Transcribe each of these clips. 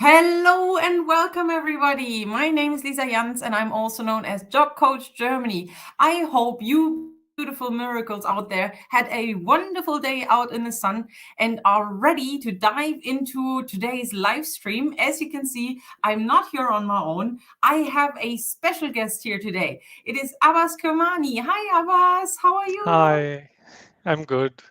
Hello and welcome, everybody. My name is Lisa Jans, and I'm also known as Job Coach Germany. I hope you beautiful miracles out there had a wonderful day out in the sun and are ready to dive into today's live stream. As you can see, I'm not here on my own. I have a special guest here today. It is Abbas Kirmani. Hi, Abbas. How are you? Hi, I'm good.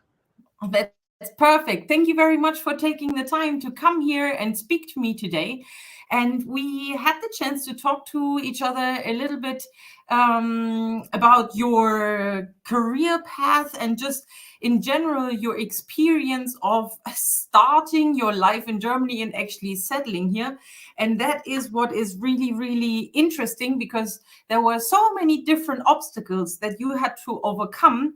Oh, that's perfect. Thank you very much for taking the time to come here and speak to me today. And we had the chance to talk to each other a little bit about your career path and just in general your experience of starting your life in Germany and actually settling here. And that is what is really, really interesting because there were so many different obstacles that you had to overcome,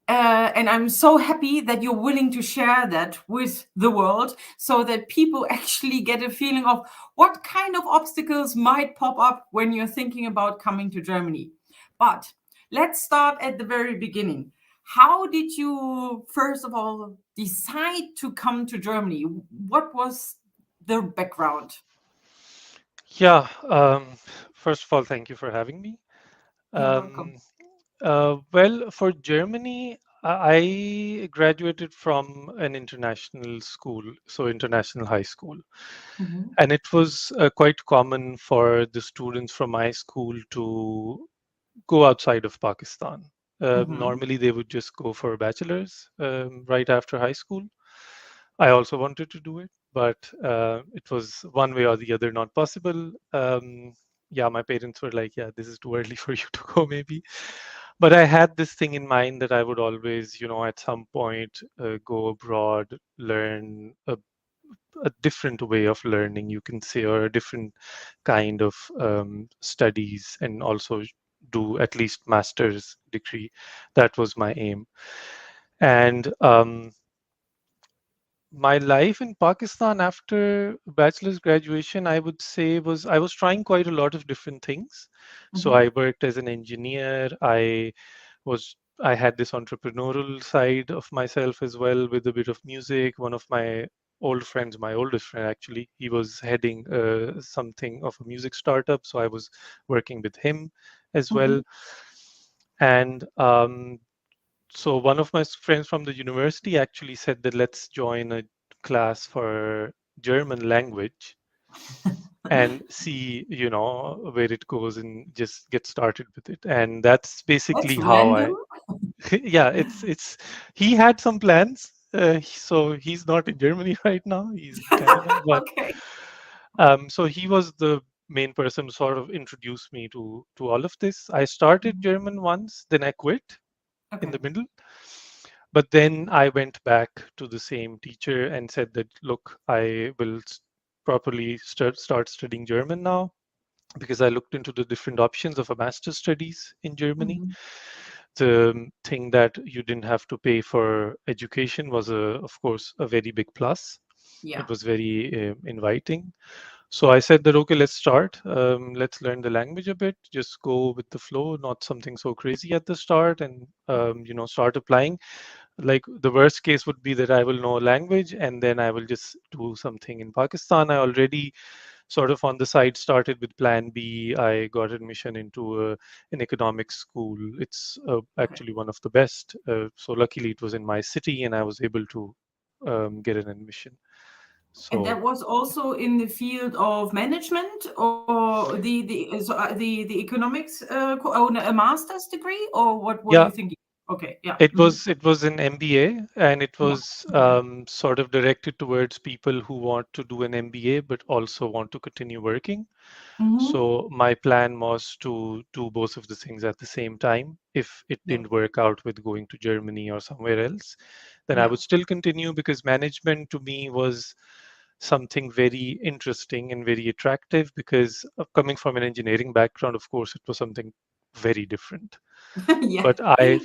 and I'm so happy that you're willing to share that with the world so that people actually get a feeling of what kind of obstacles might pop up when you're thinking about coming to Germany. But let's start at the very beginning. How did you, first of all, decide to come to Germany? What was the background? Yeah, first of all, thank you for having me. You're welcome. Um, well, for Germany, I graduated from an international school, so international high school. Mhm. And it was quite common for the students from my school to go outside of Pakistan. Mhm. Normally, they would just go for a bachelor's right after high school. I also wanted to do it, but it was one way or the other not possible. Yeah, my parents were like, "Yeah, this is too early for you to go, maybe." But I had this thing in mind that I would always, at some point, go abroad, learn a different way of learning, you can say, or a different kind of studies, and also do at least master's degree. That was my aim. And my life in Pakistan after bachelor's graduation, I would say, was I was trying quite a lot of different things. So Mhm. I worked as an engineer. I had this entrepreneurial side of myself as well with a bit of music. One of my old friends, my oldest friend actually, he was heading something of a music startup. So I was working with him as well. Mhm. And so one of my friends from the university actually said that let's join a class for German language and see, where it goes and just get started with it. And that's That's basically how random. I, yeah, it's, he had some plans. So he's not in Germany right now. He's in Canada. But Okay. so he was the main person who sort of introduced me to all of this. I started Mhm. German once, then I quit in Okay. the middle. But then I went back to the same teacher and said that, look, I will properly start studying German now because I looked into the different options of a master's studies in Germany. Mhm. The thing that you didn't have to pay for education was, of course, a very big plus. Yeah. It was very inviting. So I said that, okay, let's start. Let's learn the language a bit, just go with the flow, not something so crazy at the start, and start applying. Like the worst case would be that I will know a language and then I will just do something in Pakistan. I already sort of on the side started with plan B. I got admission into an economics school. It's Okay. actually one of the best. So luckily it was in my city and I was able to get an admission. And So that was also in the field of management or the economics a master's degree or what were you yeah, thinking? Okay. Yeah. it was an MBA, and it Yeah. was Okay. sort of directed towards people who want to do an MBA but also want to continue working. Hmm. So my plan was to do both of the things at the same time. If it Yeah. didn't work out with going to Germany or somewhere else, then I Yeah. would still continue because management to me was something very interesting and very attractive because coming from an engineering background, of course, it was something very different. Yeah. But I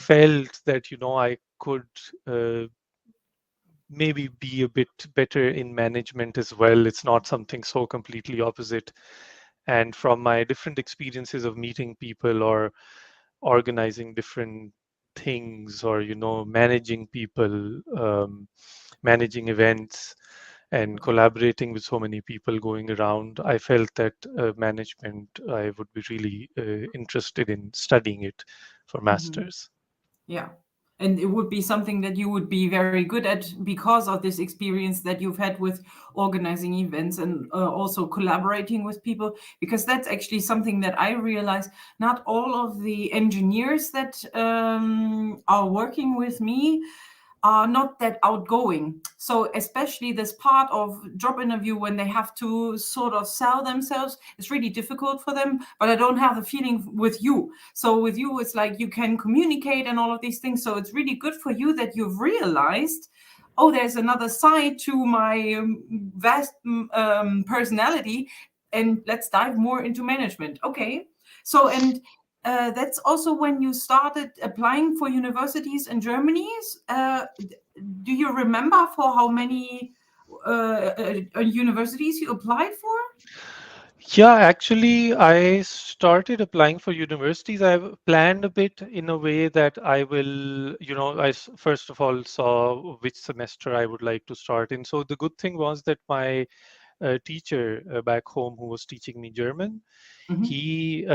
felt that, I could uh, maybe be a bit better in management as well. It's not something so completely opposite. And from my different experiences of meeting people or organizing different things or, managing people, managing events and collaborating with so many people going around, I felt that management, I would be really interested in studying it for Mhm. masters. Yeah. And it would be something that you would be very good at because of this experience that you've had with organizing events and also collaborating with people. Because that's actually something that I realize not all of the engineers that are working with me are not that outgoing. So especially this part of job interview when they have to sort of sell themselves, it's really difficult for them. But I don't have the feeling with you. So with you, it's like you can communicate and all of these things. So it's really good for you that you've realized, oh, there's another side to my vast personality, and let's dive more into management. Okay. So and that's also when you started applying for universities in Germany. Do you remember for how many universities you applied for? Yeah, actually, I started applying for universities. I've planned a bit in a way that I will, first of all saw which semester I would like to start in. So the good thing was that my teacher back home who was teaching me German, Hmm. he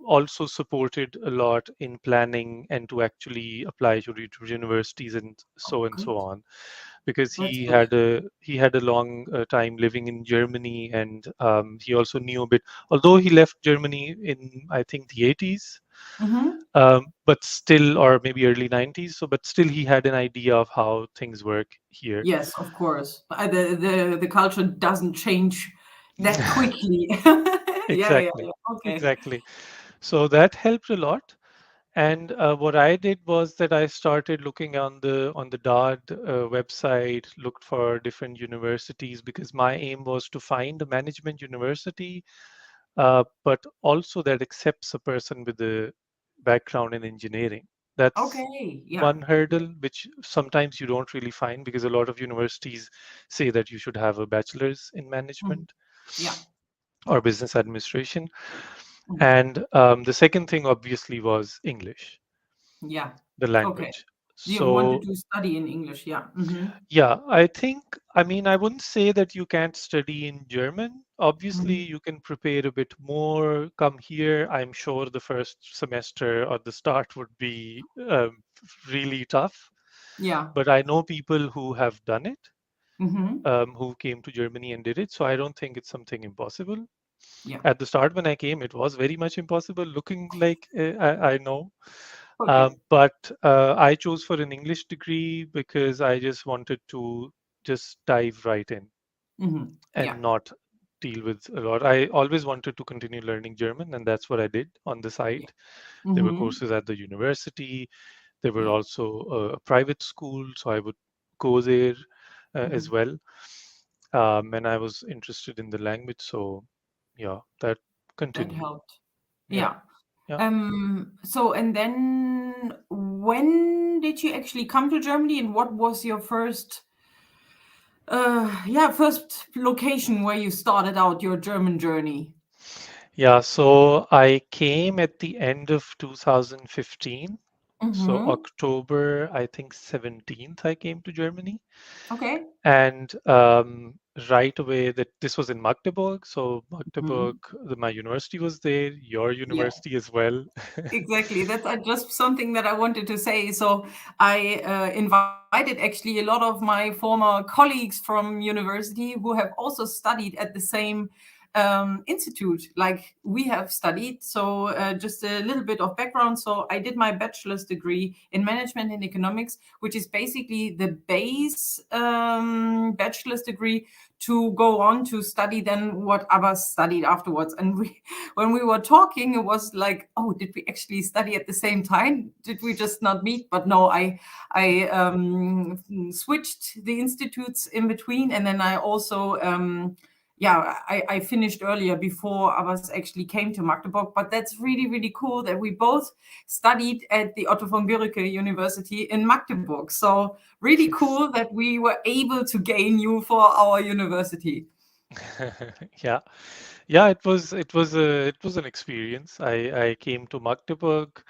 also supported a lot in planning and to actually apply to universities Oh, and good. so on, because That's he good. had a long time living in Germany, and he also knew a bit. Although he left Germany in, I think, the 80s, Hmm. but still, or maybe early 90s. So, but still, he had an idea of how things work here. Yes, of course. The culture doesn't change that quickly. Yeah, yeah, Exactly, yeah. Okay. exactly. So that helped a lot. And what I did was that I started looking on the DARD website, looked for different universities because my aim was to find a management university, but also that accepts a person with a background in engineering. That's Okay. Yeah. one hurdle which sometimes you don't really find because a lot of universities say that you should have a bachelor's in Mhm. management Yeah. or business administration. Mhm. And the second thing obviously was English, Yeah. the Okay. language. You wanted So to study in English. Yeah. Hmm. yeah, I mean, I wouldn't say that you can't study in German. Obviously, Hmm. you can prepare a bit more, come here. I'm sure the first semester or the start would be really tough. Yeah. But I know people who have done it, Hmm. who came to Germany and did it. So I don't think it's something impossible. Yeah. At the start, when I came, it was very much impossible, looking like I know. Okay. But I chose for an English degree because I just wanted to just dive right in Hmm. and Yeah. not deal with a lot. I always wanted to continue learning German, and that's what I did on the Yeah. side. There were Hmm. courses at the university. There were Yeah. also a private school, so I would go there as Hmm. well. And I was interested in the language, so yeah, that That continued. helped. Yeah, Yeah. yeah. So and then when did you actually come to Germany and what was your first first location where you started out your German journey? Yeah, so I came at the end of 2015. So Mm-hmm. October, I think 17th, I came to Germany. Okay. And right away, that this was in Magdeburg. So Magdeburg, Hmm. my university was there, your Yeah. university as well. Exactly. That's just something that I wanted to say. So I invited actually a lot of my former colleagues from university who have also studied at the same institute like we have studied. So just a little bit of background. So I did my bachelor's degree in management and economics, which is basically the base bachelor's degree to go on to study then what Abbas studied afterwards. And when we were talking, it was like, oh, did we actually study at the same time? Did we just not meet? But no, I switched the institutes in between, and then I also I finished earlier before Abbas actually came to Magdeburg. But that's really, really cool that we both studied at the Otto-von-Guericke University in Magdeburg. So really cool that we were able to gain you for our university. Yeah, yeah. It was an experience. I came to Magdeburg,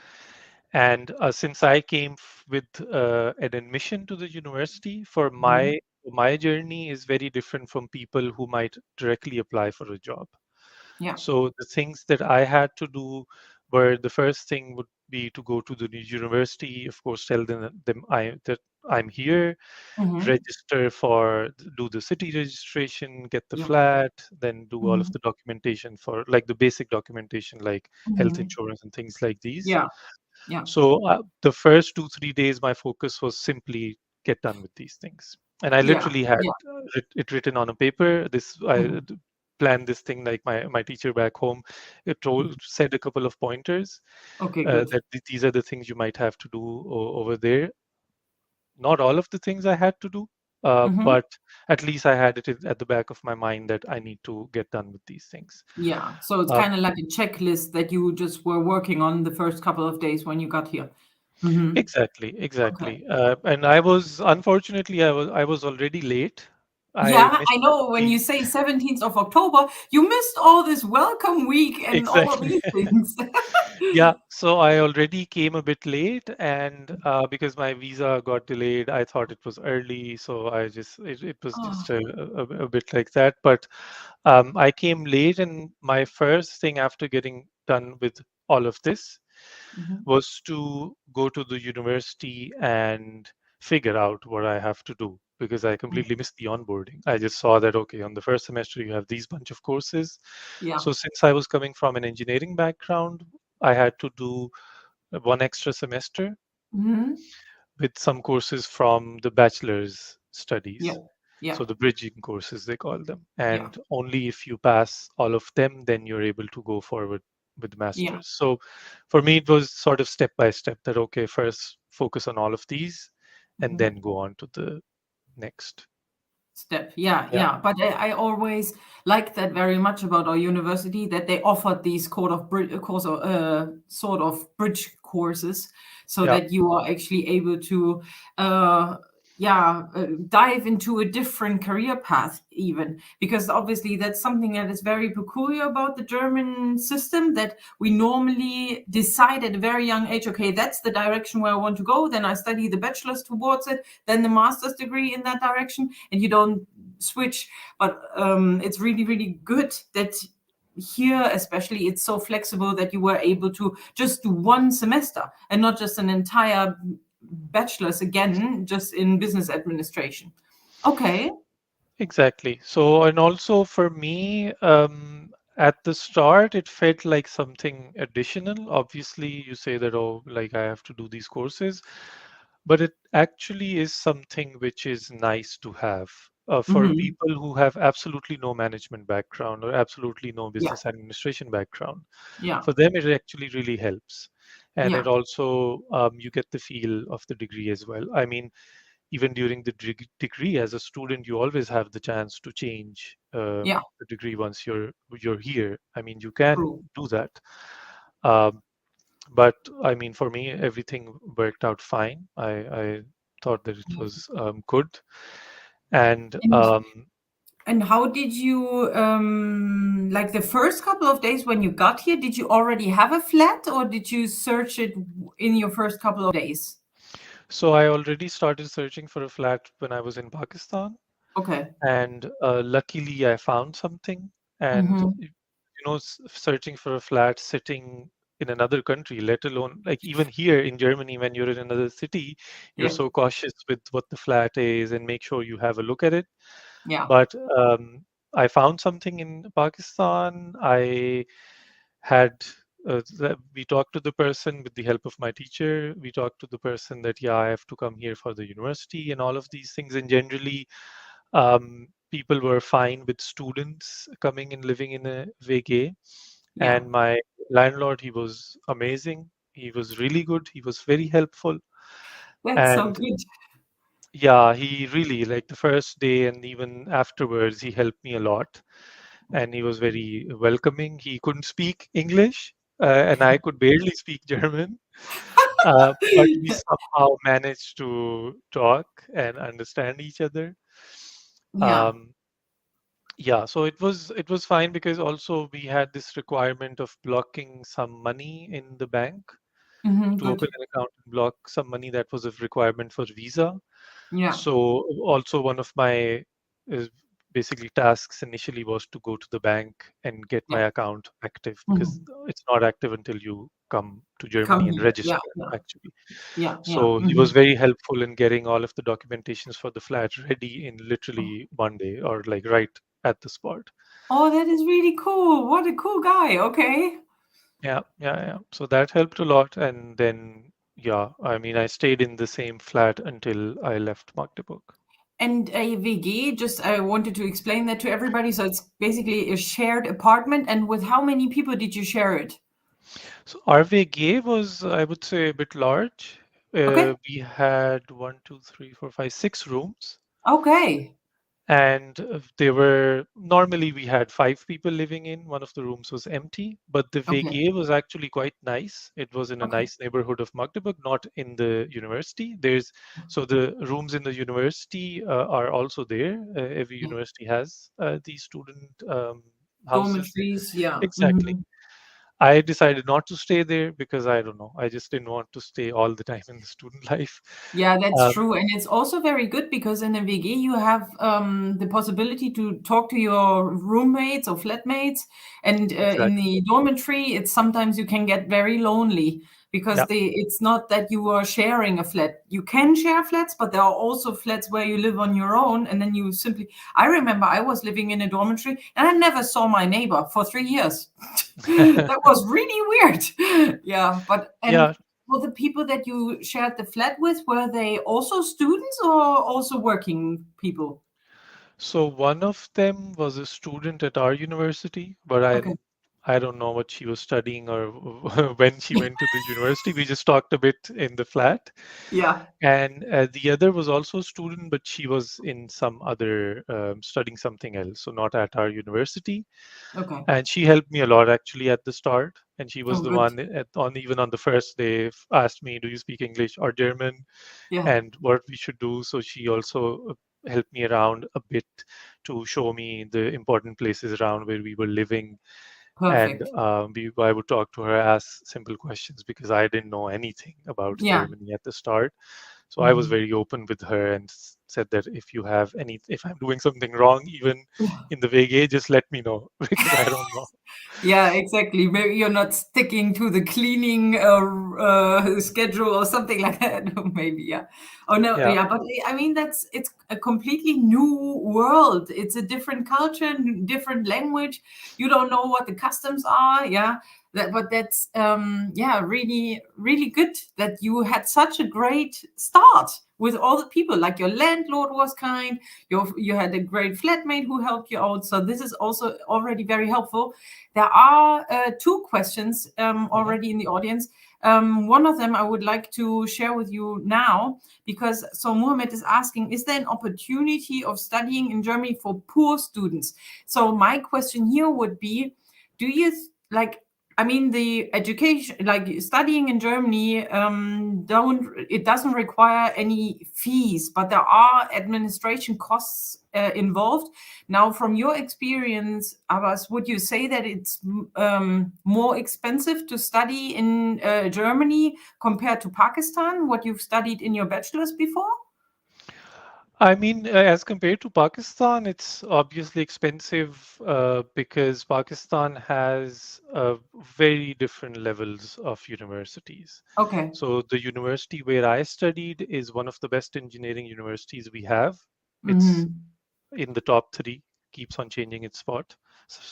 and since I came with an admission to the university for Mhm. my my journey is very different from people who might directly apply for a job. Yeah. So the things that I had to do were, the first thing would be to go to the university, of course, tell them that I'm here, Mm-hmm. register for, do the city registration, get the Yeah. flat, then do all of Mm-hmm. the documentation for, like, the basic documentation like health Mm-hmm. insurance and things like these. Yeah. Yeah. So the first 2 3 days, my focus was simply get done with these things, and I Yeah. literally had Yeah. it written on a paper. This I Mm-hmm. planned this thing, like my teacher back home. It said a couple of pointers Okay, good. that these are the things you might have to do over there. Not all of the things I had to do, Mm-hmm. but at least I had it at the back of my mind that I need to get done with these things. Yeah. So it's Uh, kind of like a checklist that you just were working on the first couple of days when you got here. Mm-hmm. exactly, Okay. exactly. And I was, unfortunately, I was already late. I Yeah, missed I know when the you say 17th of October, you missed all this welcome week and all of exactly. these things. Yeah, so I already came a bit late, and because my visa got delayed, I thought it was early, so it was Oh, just a bit like that. But I came late, and my first thing after getting done with all of this mhm. was to go to the university and figure out what I have to do, because I Mm. completely missed the onboarding. I just saw that, okay, on the first semester you have these bunch of courses. Yeah. So since I was coming from an engineering background, I had to do one extra semester Mhm. with some courses from the bachelor's Yeah. studies. Yeah. So the bridging courses, they call them. Yeah. And only if you pass all of them, then you're able to go forward with Yeah. masters. So for me, it was sort of step by step that, okay, first focus on all of these and Mhm. then go on to the next. Step. Yeah, Yeah. yeah. But I always like that very much about our university that they offered these sort of bridge courses, so Yeah. that you are actually able to, uh, dive into a different career path, even because obviously that's something that is very peculiar about the German system, that we normally decide at a very young age, okay, that's the direction where I want to go. Then I study the bachelor's towards it, then the master's degree in that direction, and you don't switch. But it's really, really good that here, especially, it's so flexible that you were able to just do one semester and not just an entire bachelor's again, just in business administration. Okay. Exactly. So, and also for me, at the start, it felt like something additional. Obviously, you say that, oh, like I have to do these courses, but it actually is something which is nice to have. For Hmm. people who have absolutely no management background or absolutely no Yeah. business administration background, Yeah. for them, it actually really helps. And it Yeah. also, you get the feel of the degree as well. I mean, even during the degree as a student, you always have the chance to change Yeah. the degree once you're here. I mean, you can True. do that. um, but I mean, for me, everything worked out fine. I thought that it was good. And And and how did you like the first couple of days when you got here? Did you already have a flat, or did you search it in your first couple of days? so I already started searching for a flat when I was in Pakistan, Okay. and luckily I found something. And Hmm. searching for a flat sitting in another country, let alone, like, even here in Germany, when you're in another city, you're Yeah. so cautious with what the flat is and make sure you have a look at it. Yeah. But I found something in Pakistan. I had we talked to the person with the help of my teacher. We talked to the person that, yeah, I have to come here for the university and all of these things. And generally, people were fine with students coming and living in a VG. Yeah. And my landlord, he was amazing. He was really good. He was very helpful. That's so And good. yeah, he really, like, the first day and even afterwards, he helped me a lot. And he was very welcoming. He couldn't speak English, and I could barely speak German. But we somehow managed to talk and understand each other. Yeah. Um, Yeah, so it was fine, because also we had this requirement of blocking some money in the bank Hmm. to open Good. an account and block some money that was a requirement for visa. Yeah. So also one of my uh, basically tasks initially was to go to the bank and get my Yeah. account active, because Mhm. it's not active until you come to Come Germany and here. Yeah. register Yeah. actually. Yeah. Yeah. So he was Mhm. very helpful in getting all of the documentations for the flat ready in Oh, literally one day, or like right at the spot. oh, that is really cool. What a cool guy. Okay. Yeah, yeah, yeah. So that helped a lot. And then, yeah, I mean, I stayed in the same flat until I left Magdeburg. And a WG, just I wanted to explain that to everybody. So it's basically a shared apartment. And with how many people did you share it? So RVGA was, I would say, a bit large. Okay. We had one, two, three, four, five, 6 rooms. Okay. And they were normally we had 5 people living in. One of the rooms was empty, but the Okay. VGA was actually quite nice. It was in a Okay. nice neighborhood of Magdeburg, not in the university. There's so the rooms in the university are also there. Every Yeah. university has these student houses. Dormitories. Yeah. Exactly. Hmm. I decided not to stay there because I don't know. I just didn't want to stay all the time in the student life. Yeah, that's Um, true. And it's also very good because in a WG you have the possibility to talk to your roommates or flatmates. And in exactly. the dormitory, it's sometimes you can get very lonely because Yeah. it's not that you are sharing a flat. You can share flats, but there are also flats where you live on your own. And then you simply, I remember I was living in a dormitory and I never saw my neighbor for 3 years. That was really weird. Yeah, but and Yeah. well, the people that you shared the flat with, were they also students or also working people? So one of them was a student at our university, but Okay. I don't know what she was studying or when she went to the university. We just talked a bit in the flat. Yeah. And the other was also a student, but she was in some other studying something else, so not at our university. Okay. And she helped me a lot actually at the start. And she was Oh, the good. one on even on the first day asked me, "Do you speak English or German?" Yeah. and what we should do. So she also helped me around a bit to show me the important places around where we were living. And Perfect. I would talk to her, ask simple questions because I didn't know anything about Yeah. Germany at the start. So I was Mhm. very open with her and said that if I'm doing something wrong, even in the VG, just let me know because I don't know. Yeah, exactly. Maybe you're not sticking to the cleaning schedule or something like that. Maybe, yeah. Oh no, Yeah, yeah. But I mean, it's a completely new world. It's a different culture, different language. You don't know what the customs are. Yeah. But that's yeah, really, really good that you had such a great start with all the people. Like your landlord was kind. You had a great flatmate who helped you out. So this is also already very helpful. There are two questions hmm, already in the audience. One of them I would like to share with you now, because so Mohammed is asking, is there an opportunity of studying in Germany for poor students? So my question here would be, do you like, I mean, the education, like studying in Germany, don't it doesn't require any fees, but there are administration costs involved. Now, from your experience, Abbas, would you say that it's more expensive to study in Germany compared to Pakistan, what you've studied in your bachelor's before? I mean, as compared to Pakistan, it's obviously expensive because Pakistan has very different levels of universities. Okay. So the university where I studied is one of the best engineering universities we have. It's Hmm. in the top three, keeps on changing its spot.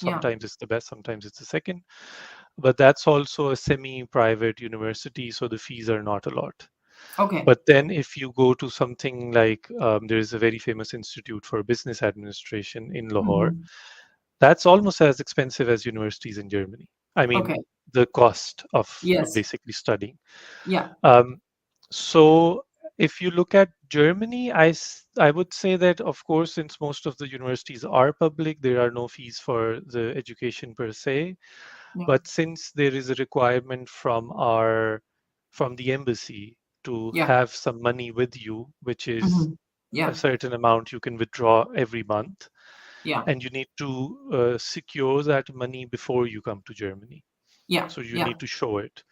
Yeah. Sometimes it's the best, sometimes it's the second. But that's also a semi-private university, so the fees are not a lot. Okay. But then, if you go to something like there is a very famous institute for business administration in Lahore, Hmm. that's almost as expensive as universities in Germany. I mean, Okay. the cost of Yes. basically studying. Yeah. Um, so, if you look at Germany, I would say that, of course, since most of the universities are public, there are no fees for the education per se. Yeah. But since there is a requirement from the embassy to Yeah. have some money with you, which is Hmm. a Yeah. certain amount you can withdraw every month, Yeah. and you need to secure that money before you come to Germany. Yeah. So you Yeah. need to show it.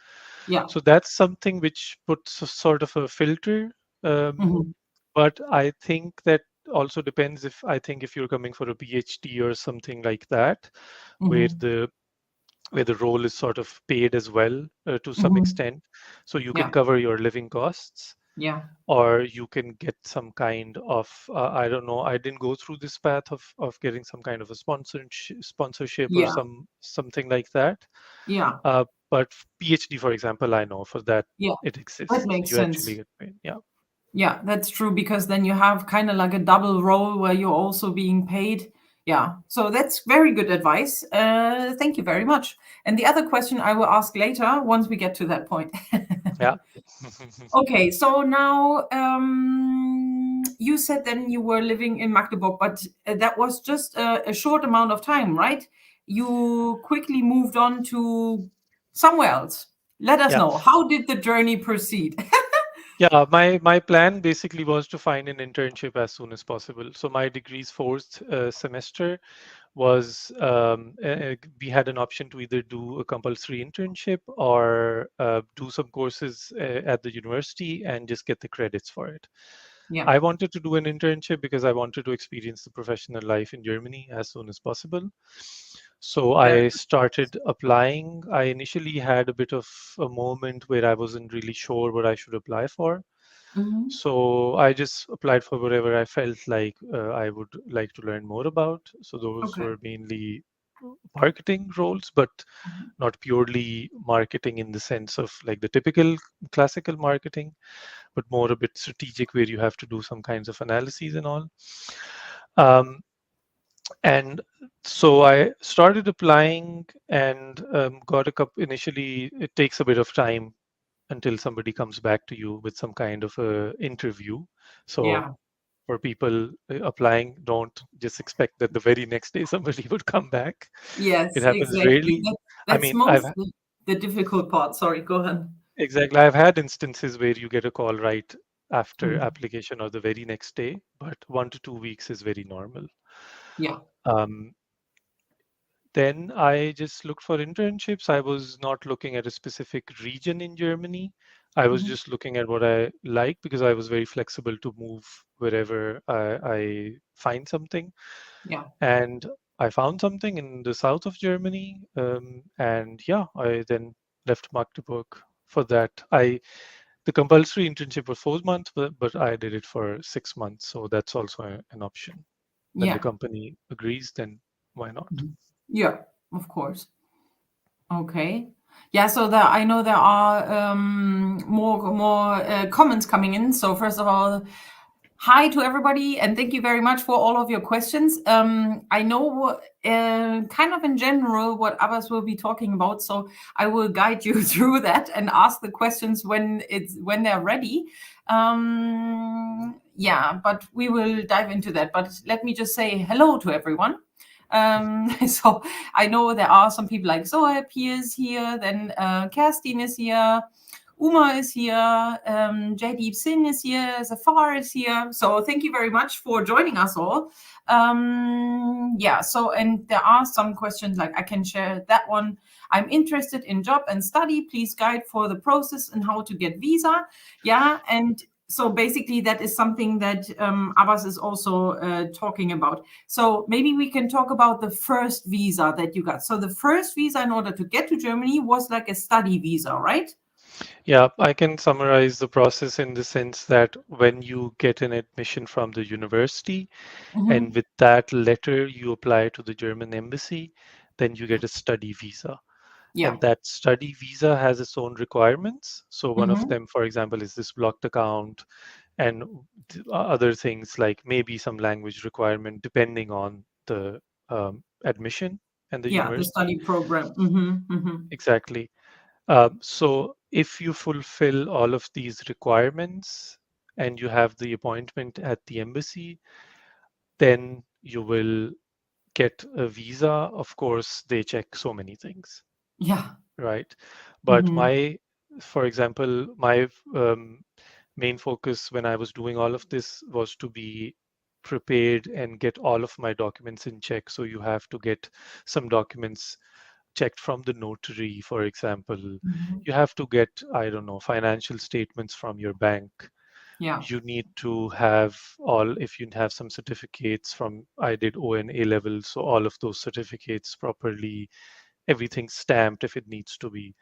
Yeah. So that's something which puts a sort of a filter um, Hmm. But I think that also depends, if I think if you're coming for a PhD or something like that, where Hmm. the role is sort of paid as well, to some Hmm. extent, so you can Yeah. cover your living costs, Yeah. or you can get some kind of, I don't know, I didn't go through this path of getting some kind of a sponsorship or Yeah. something like that. Yeah. But PhD, for example, I know for that Yeah. it That exists. makes You actually sense. get paid. Yeah. Yeah, that's true because then you have kind of like a double role where you're also being paid. Yeah, so that's very good advice. Thank you very much. And the other question I will ask later once we get to that point. Yeah. Okay, so now you said then you were living in Magdeburg, but that was just a short amount of time, right? You quickly moved on to somewhere else. Let us Yeah. know. How did the journey proceed? Yeah, my plan basically was to find an internship as soon as possible. So my degree's fourth semester was, we had an option to either do a compulsory internship or do some courses at the university and just get the credits for it. Yeah, I wanted to do an internship because I wanted to experience the professional life in Germany as soon as possible. So very I started applying. I initially had a bit of a moment where I wasn't really sure what I should apply for. good. Hmm. So I just applied for whatever I felt like I would like to learn more about. So those Okay. were mainly marketing roles, but Mhm. not purely marketing in the sense of like the typical classical marketing, but more a bit strategic where you have to do some kinds of analyses and all. Um, and so I started applying and got a couple. Initially, it takes a bit of time until somebody comes back to you with some kind of a interview. So Yeah. for people applying, don't just expect that the very next day somebody would come back. It Yes, happens exactly. rarely. I That's mean, I've most the difficult part. Sorry, go ahead. exactly, I've had instances where you get a call right after Mm. application or the very next day, but 1 to 2 weeks is very normal. Yeah. Um, Then I just looked for internships. I was not looking at a specific region in Germany. I was Mhm. just looking at what I like because I was very flexible to move wherever I find something. Yeah. And I found something in the south of Germany. And yeah, I then left Magdeburg for that. The compulsory internship was 4 months, but I did it for 6 months. So that's also an option. When the Yeah. company agrees, then why not? Mhm. Yeah, of course. Okay. Yeah, so there, I know there are more comments coming in. So first of all, hi to everybody, and thank you very much for all of your questions. I know kind of in general what Abbas will be talking about, so I will guide you through that and ask the questions when they're ready. Yeah, but we will dive into that. But let me just say hello to everyone. So I know there are some people like Zoe is here, then Kerstin is here, Uma is here, Jaideep Singh is here, Zafar is here. So thank you very much for joining us all. Yeah, so and there are some questions like I can share that one. I'm interested in job and study. Please guide for the process and how to get visa. Yeah, and so basically that is something that Abbas is also talking about. So maybe we can talk about the first visa that you got. So the first visa in order to get to Germany was like a study visa, right? Yeah, I can summarize the process in the sense that when you get an admission from the university, and Hmm. with that letter you apply to the German embassy, then you get a study visa. Yeah. And that study visa has its own requirements. So one of Hmm. them, for example, is this blocked account and other things like maybe some language requirement depending on the admission and the Yeah, the university. study program. Hmm. Hmm. Exactly. So if you fulfill all of these requirements and you have the appointment at the embassy, then you will get a visa. Of course, they check so many things, Yeah. right? But Hmm. for example, my main focus when I was doing all of this was to be prepared and get all of my documents in check. So you have to get some documents checked from the notary, for example. Hmm. You have to get, I don't know, financial statements from your bank. Yeah. You need to have all, if you have some certificates from, I did O and A level, so all of those certificates properly, everything stamped if it needs to be.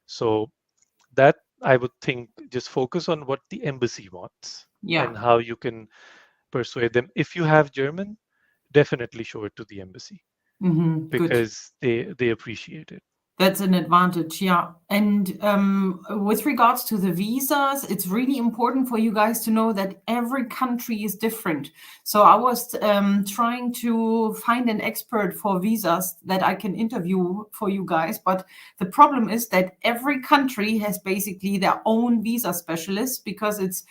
So that I would think just focus on what the embassy wants Yeah. and how you can persuade them. If you have German, definitely show it to the embassy Good. because they appreciate it. That's an advantage, yeah. And with regards to the visas, it's really important for you guys to know that every country is different. So I was trying to find an expert for visas that I can interview for you guys. But the problem is that every country has basically their own visa specialist because it's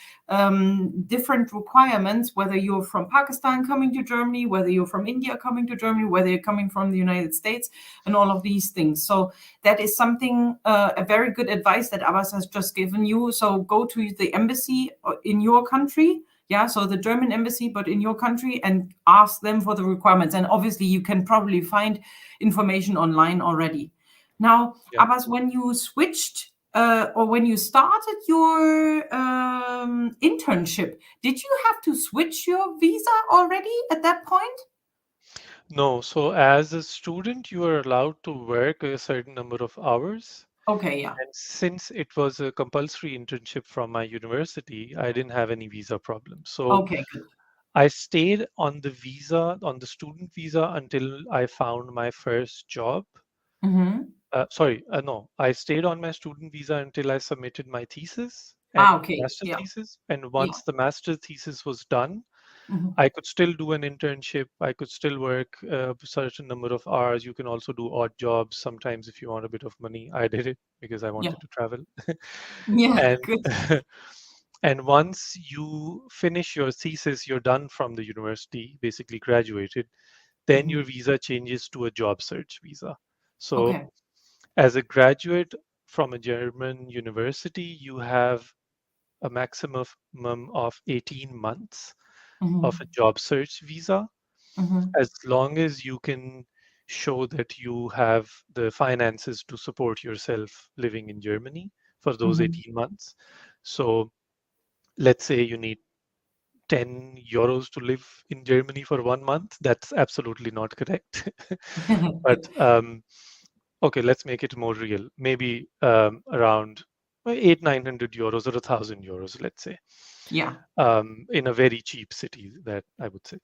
different requirements, whether you're from Pakistan coming to Germany, whether you're from India coming to Germany, whether you're coming from the United States, and all of these things. So that is something, a very good advice that Abbas has just given you. So go to the embassy in your country. Yeah, so the German embassy, but in your country, and ask them for the requirements. And obviously, you can probably find information online already. Now, Yeah. Abbas, when you switched or when you started your internship, did you have to switch your visa already at that point? No, so as a student, you are allowed to work a certain number of hours. Okay, yeah. And since it was a compulsory internship from my university, I didn't have any visa problem. So Okay, good. I stayed on the visa, on the student visa until I found my first job. No, I stayed on my student visa until I submitted my thesis Ah, and okay. master Yeah. thesis. And Yeah. once the master thesis was done, Mhm. I could still do an internship. I could still work a certain number of hours. You can also do odd jobs sometimes if you want a bit of money. I did it because I Yeah. wanted to travel. Yeah. And Good. and once you finish your thesis, you're done from the university, basically graduated, then Mhm. your visa changes to a job search visa. So Okay. as a graduate from a German university, you have a maximum of 18 months of a Mhm. job search visa, Mhm. as long as you can show that you have the finances to support yourself living in Germany for those Mhm. 18 months. So let's say you need 10 euros to live in Germany for 1 month. That's absolutely not correct. But Good. okay, let's make it more real. Maybe around 800-900 euros or 1,000 euros, let's say, Yeah. in a very cheap city, that I would say.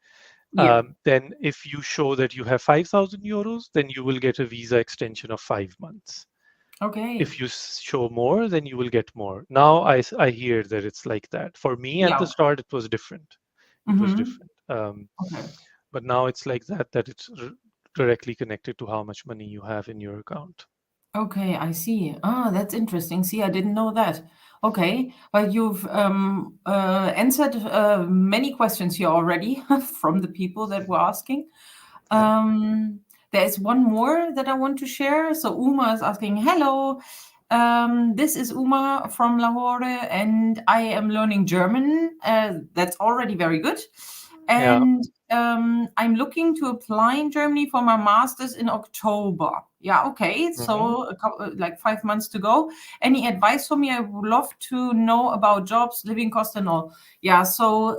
Yeah. Then if you show that you have 5,000 euros, then you will get a visa extension of 5 months. Okay. If you show more, then you will get more. Now I hear that it's like that. For me at Yeah. the Okay. start, it was different. It was Mhm. different. Okay. But now it's like that, that it's directly connected to how much money you have in your account. Okay, I see. Ah, that's interesting. See, I didn't know that. Okay, but you've answered many questions here already from the people that were asking. Yeah. Um, there is one more that I want to share. So Uma is asking, hello, this is Uma from Lahore, and I am learning German. That's already very good. Yeah. And I'm looking to apply in Germany for my master's in October. Yeah, okay. Hmm. So a couple, like 5 months to go. Any advice for me? I would love to know about jobs, living costs, and all. Yeah, so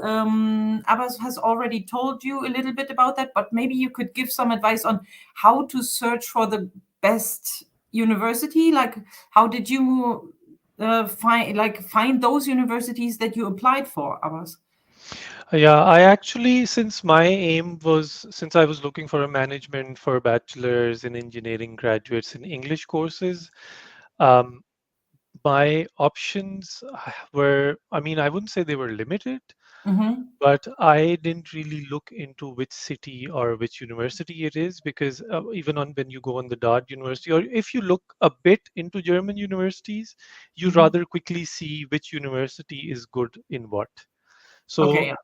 Abbas has already told you a little bit about that, but maybe you could give some advice on how to search for the best university. Like, how did you find those universities that you applied for, Abbas? Yeah, I actually, since my aim was, since I was looking for a management for bachelor's in engineering graduates in English courses, um, my options were, I mean, I wouldn't say they were limited, Mm-hmm. but I didn't really look into which city or which university it is because even on when you go on the Dart University, or if you look a bit into German universities, you Mm-hmm. rather quickly see which university is good in what. Okay. So Yeah.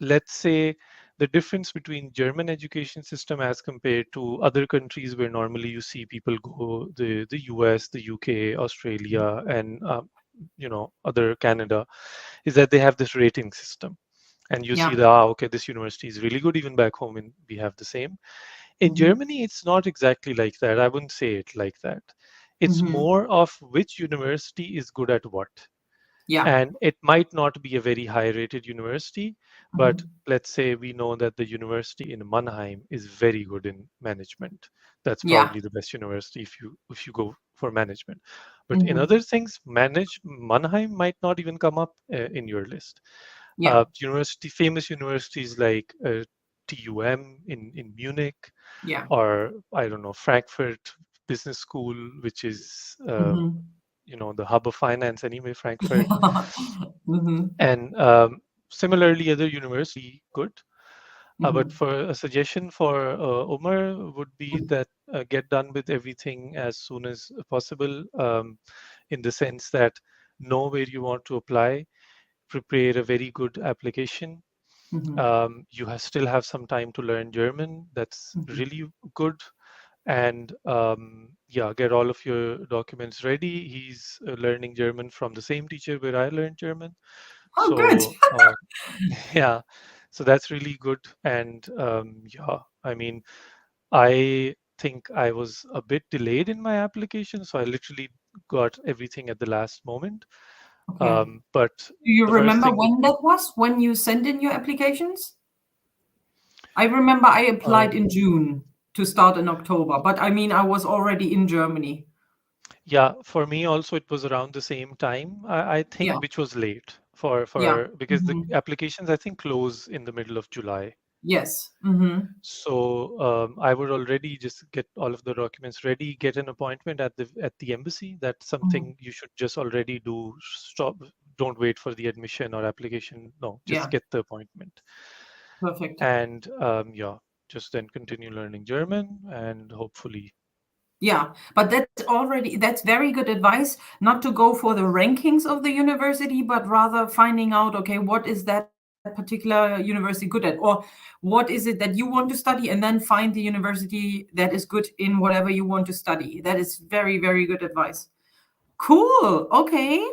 let's say the difference between German education system as compared to other countries where normally you see people go, the US, the UK, Australia, and other Canada, is that they have this rating system. And you see Yeah. that, okay, this university is really good. Even back home, and we have the same. In Mm-hmm. Germany, it's not exactly like that. I wouldn't say it like that. It's Mm-hmm. more of which university is good at what. Yeah. and it might not be a very high rated university, but Mhm. let's say we know that the university in Mannheim is very good in management. That's Yeah. probably the best university if you go for management. But in Mhm. other things, manage Mannheim might not even come up in your list. Yeah. Famous universities like TUM in Munich, Yeah. or I don't know, Frankfurt Business School, which is Mhm. the hub of finance anyway, Frankfurt. Yeah. Mhm. And similarly, other university good. But Mhm. for a suggestion for Umar would be Mhm. that get done with everything as soon as possible, in the sense that know where you want to apply, prepare a very good application. Mhm. Still have some time to learn German. That's Mhm. really good. And yeah, get all of your documents ready. He's learning German from the same teacher where I learned German. Oh, good. So yeah, so that's really good. And yeah, I mean, I think I was a bit delayed in my application, so I literally got everything at the last moment. Okay. But Do you the first remember thing would when be that was, when you sent in your applications? I remember I applied in um, June to start in October, but I mean, I was already in Germany. yeah, for me also it was around the same time. I Yeah. think which was late Yeah. for because the Mhm. applications I think close in the middle of July. Yes. Mhm. So I would already just get all of the documents ready, get an appointment at the embassy. That's Mhm. something you should just already do. Stop, don't wait for the admission or application. No, just Yeah. get the appointment, Perfect. and yeah, just then continue learning German, and hopefully, Yeah, but that's very good advice, not to go for the rankings of the university, but rather finding out, okay, what is that particular university good at? Or what is it that you want to study? And then find the university that is good in whatever you want to study. That is very, very good advice. Cool. Okay.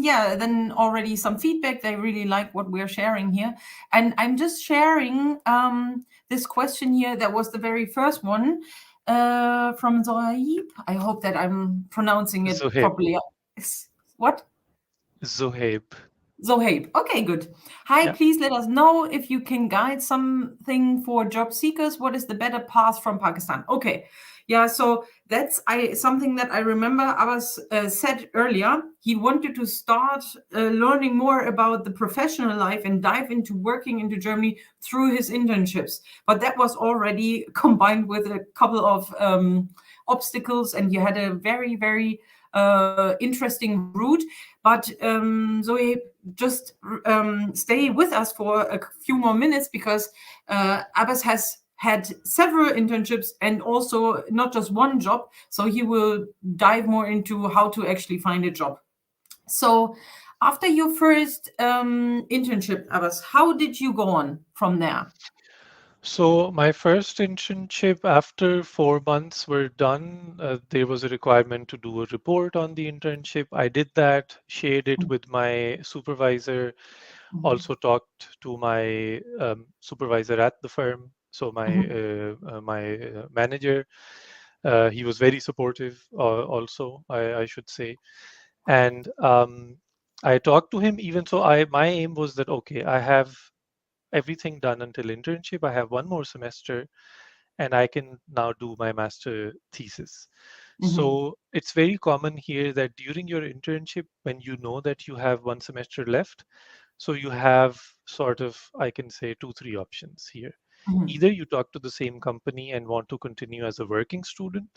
Yeah, then already some feedback. They really like what we're sharing here. And I'm just sharing this question here. That was the very first one from Zohaib. I hope that I'm pronouncing it Zohaib, properly. What? Zohaib, Zohaib. Okay, good. Hi, yeah. please let us know if you can guide something for job seekers. What is the better path from Pakistan? Okay. Yeah, so that's something that I remember Abbas said earlier. He wanted to start learning more about the professional life and dive into working into Germany through his internships. But that was already combined with a couple of obstacles, and you had a very, very interesting route. But Zoe, just stay with us for a few more minutes, because Abbas has had several internships and also not just one job. So he will dive more into how to actually find a job. So after your first internship, Abbas, how did you go on from there? So my first internship, after 4 months were done, there was a requirement to do a report on the internship. I did that, shared it with my supervisor, Mhm. also talked to my supervisor at the firm, so Mhm. my manager. He was very supportive, also, I should say. And I talked to him even so. My aim was that okay, I have everything done until internship. I have one more semester and I can now do my master thesis. Mhm. So it's very common here that during your internship, when you know that you have one semester left, so you have sort of, I can say, two, three options here. Mhm. Either you talk to the same company and want to continue as a working student.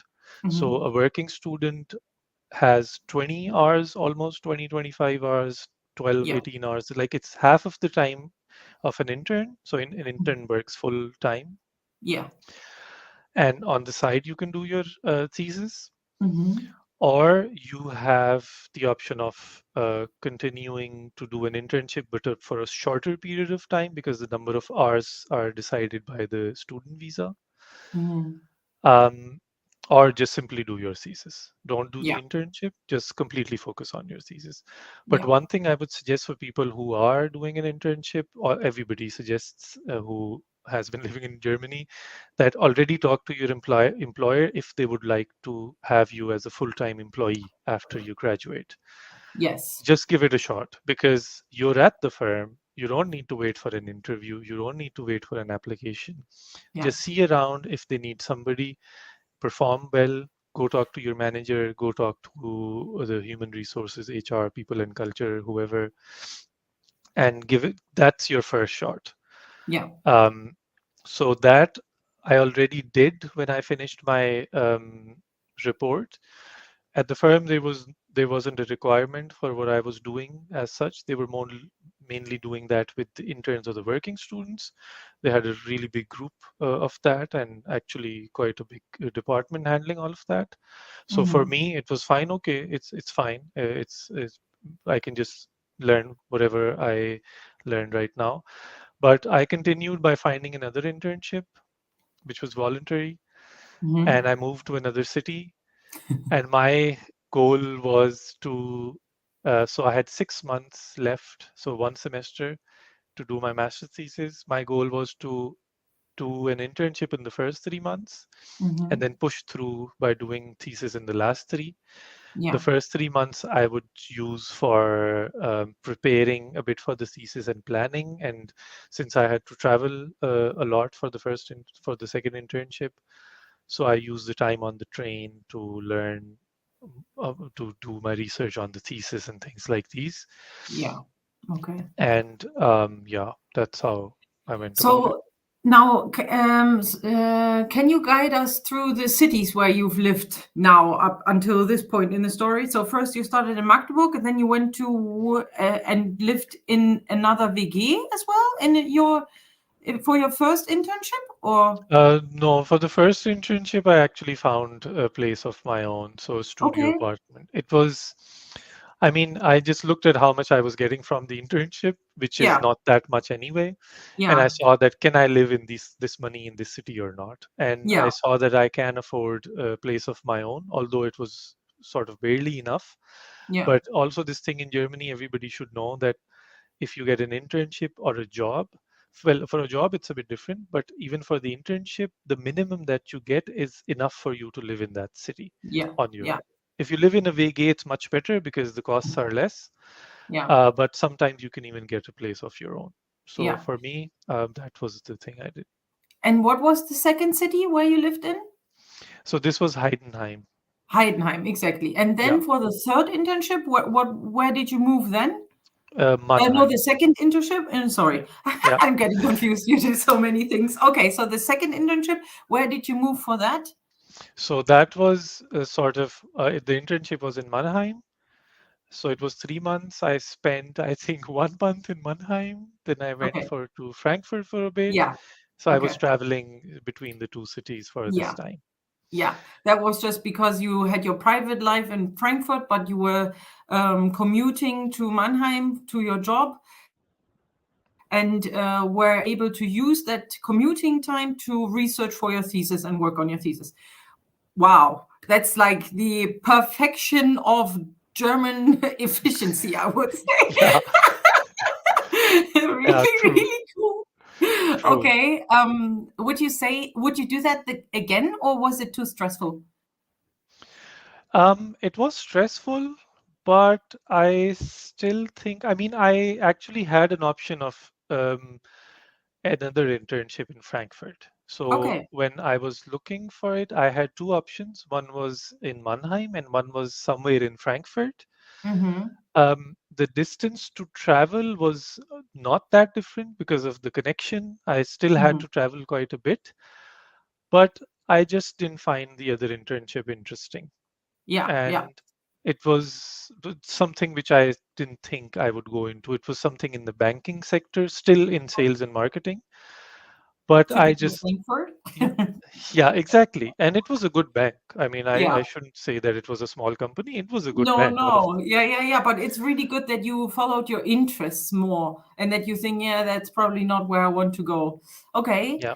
So Mhm. a working student has 20 hours, almost 20, 25 hours, 12, Yeah. 18 hours. Like it's half of the time of an intern. So an Mhm. intern works full time. Yeah. And on the side, you can do your thesis, Mhm. or you have the option of continuing to do an internship, but for a shorter period of time because the number of hours are decided by the student visa. Mhm. um, or just simply do your thesis. Don't do Yeah. the internship, just completely focus on your thesis. But Yeah. one thing I would suggest for people who are doing an internship, or everybody suggests who has been living in Germany, that already talk to your employer if they would like to have you as a full-time employee after you graduate. Yes. Just give it a shot because you're at the firm. You don't need to wait for an interview. You don't need to wait for an application. Yeah. Just see around if they need somebody, perform well, go talk to your manager, go talk to the human resources, HR, people and culture, whoever, and give it. That's your first shot. Yeah. Um, so that I already did when I finished my report. At the firm, there wasn't a requirement for what I was doing as such. They were mainly doing that with the interns or the working students. They had a really big group of that, and actually quite a big department handling all of that. So for Hmm. me, it was fine. Okay, it's fine. It's I can just learn whatever I learned right now. But I continued by finding another internship, which was voluntary, Hmm. and I moved to another city. And my goal was to, so I had 6 months left, so one semester to do my master's thesis. My goal was to do an internship in the first 3 months and Hmm. then push through by doing thesis in the last three. The Yeah. first 3 months I would use for preparing a bit for the thesis and planning. And since I had to travel a lot for for the second internship, so I used the time on the train to learn, to do my research on the thesis and things like these. Yeah. Okay. And yeah, that's how I went about it. So now, can you guide us through the cities where you've lived now up until this point in the story? So first you started in Magdeburg, and then you went to and lived in another WG as well in your for your first internship, or No, for the first internship, I actually found a place of my own, so a studio okay, apartment. It was, I mean, I just looked at how much I was getting from the internship, which is yeah, not that much anyway, and I yeah, saw that can I live in this money in this city or not? And I yeah, saw that I can afford a place of my own, although it was sort of barely enough. yeah, But also this thing in Germany, everybody should know that if you get an internship or a job, well, for a job it's a bit different, but even for the internship, the minimum that you get is enough for you to live in that city yeah, on your yeah, own. If you live in a VG, it's much better because the costs are less, yeah, but sometimes you can even get a place of your own. So yeah. for me, that was the thing I did. And what was the second city where you lived in? So this was Heidenheim. Heidenheim, exactly. And Yeah, then for the third internship, where did you move then? No, the Mannheim. second internship. Sorry, Yeah. I'm getting confused. You did so many things. Okay, so the second internship, where did you move for that? So that was sort of the internship was in Mannheim. So it was 3 months. I spent, I think, 1 month in Mannheim. Then I went Okay, for to Frankfurt for a bit. yeah, So I was okay, traveling between the two cities for this yeah, time. yeah. That was just because you had your private life in Frankfurt, but you were commuting to Mannheim to your job, and were able to use that commuting time to research for your thesis and work on your thesis. Wow, that's like the perfection of German efficiency, I would say. Yeah, Really, yeah, true, really cool. true. Okay, would you do that again, or was it too stressful? It was stressful, but I still think, I mean, I actually had an option of another internship in Frankfurt. So Okay. when I was looking for it, I had two options. One was in Mannheim and one was somewhere in Frankfurt. Mm-hmm. The distance to travel was not that different because of the connection. I still had Mm-hmm. to travel quite a bit, but I just didn't find the other internship interesting. Yeah, yeah. And it was something which I didn't think I would go into. It was something in the banking sector, still in sales and marketing, but I Typical just, Frankfurt. yeah, yeah, exactly. And it was a good bank. I mean, Yeah. I shouldn't say that it was a small company. It was a good No, bank. One of, no. Yeah, yeah, yeah. But it's really good that you followed your interests more and that you think, yeah, that's probably not where I want to go. Okay. yeah.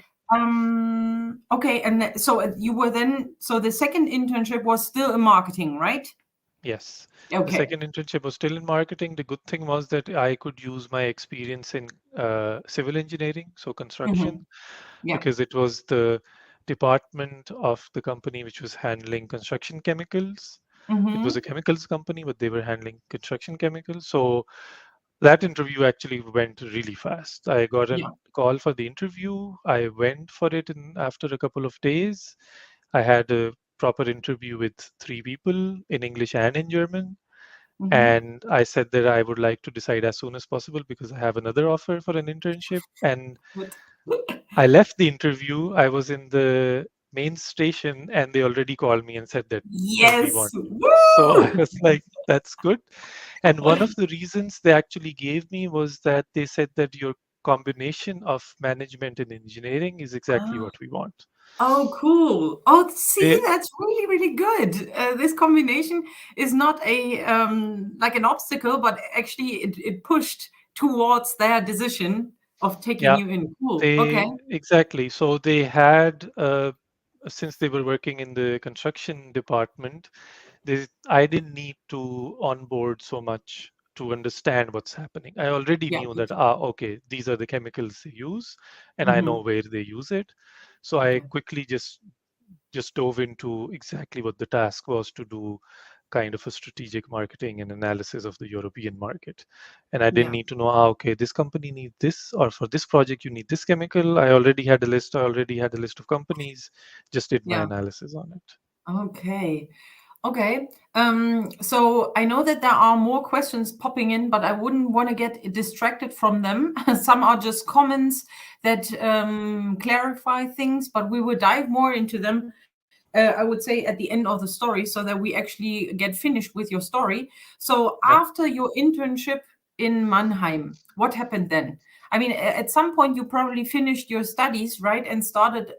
Okay. And so you were then, so the second internship was still in marketing, right? Yes. The Okay. second internship was still in marketing. The good thing was that I could use my experience in civil engineering, so Mm-hmm. construction, Yeah. because it was the department of the company which was handling construction chemicals. It was Mm-hmm. a chemicals company, but they were handling construction chemicals. So that interview actually went really fast. I got a Yeah. call for the interview. I went for it, and after a couple of days, I had a proper interview with three people in English and in German. Mm-hmm. And I said that I would like to decide as soon as possible because I have another offer for an internship. And Good. I left the interview. I was in the main station and they already called me and said that we Yes. want you. So I Woo! was like, that's good. And one of the reasons they actually gave me was that they said that your combination of management and engineering is exactly Ah, what we want. oh, cool. Oh, see, They, that's really, really good. This combination is not a like an obstacle, but actually it pushed towards their decision of taking yeah, you in. Cool. Okay. they exactly. So they had, since they were working in the construction department, I didn't need to onboard so much to understand what's happening. I already Yeah. knew Good. that, okay, these are the chemicals they use, and I know Mm-hmm. where they use it. So I Okay. quickly just dove into exactly what the task was to do kind of a strategic marketing and analysis of the European market. And I didn't Yeah. need to know, okay, this company needs this, or for this project, you need this chemical. I already had a list. I already had a list of companies, just did my Yeah. analysis on it. Okay. Okay. So I know that there are more questions popping in, but I wouldn't want to get distracted from them. Some are just comments that clarify things, but we will dive more into them. I would say at the end of the story, so that we actually get finished with your story. So Yeah. after your internship in Mannheim, what happened then? I mean, at some point you probably finished your studies, right, and started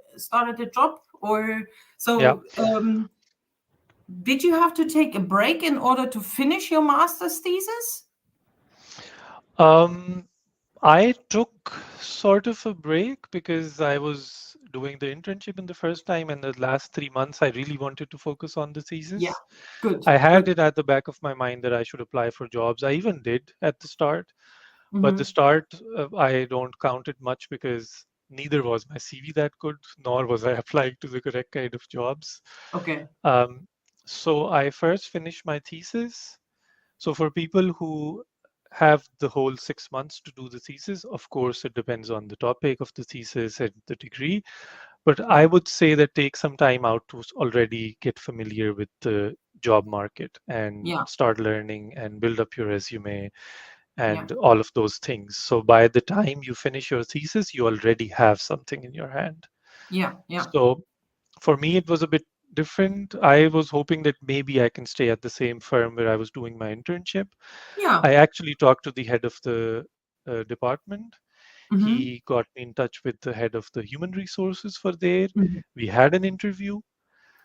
a job, or Yeah. so. Did you have to take a break in order to finish your master's thesis? Um, I took sort of a break because I was doing the internship in the first time, and the last 3 months I really wanted to focus on the Yeah, thesis. good, I had good. it at the back of my mind that I should apply for jobs. I even did at the start, but the Hmm. start I don't count it much because neither was my CV that good, nor was I applying to the correct kind of jobs. Okay. Um, so I first finished my thesis. So for people who have the whole 6 months to do the thesis, of course, it depends on the topic of the thesis and the degree. But I Yeah, would say that take some time out to already get familiar with the job market and yeah, start learning and build up your resume yeah, and all of those things. So by the time you finish your thesis, you already have something in your hand. yeah, yeah, So for me, it was a bit different. I was hoping that maybe I can stay at the same firm where I was doing my internship. yeah. I actually talked to the head of the department. Hmm. He got me in touch with the head of the human resources for there. Hmm. We had an interview,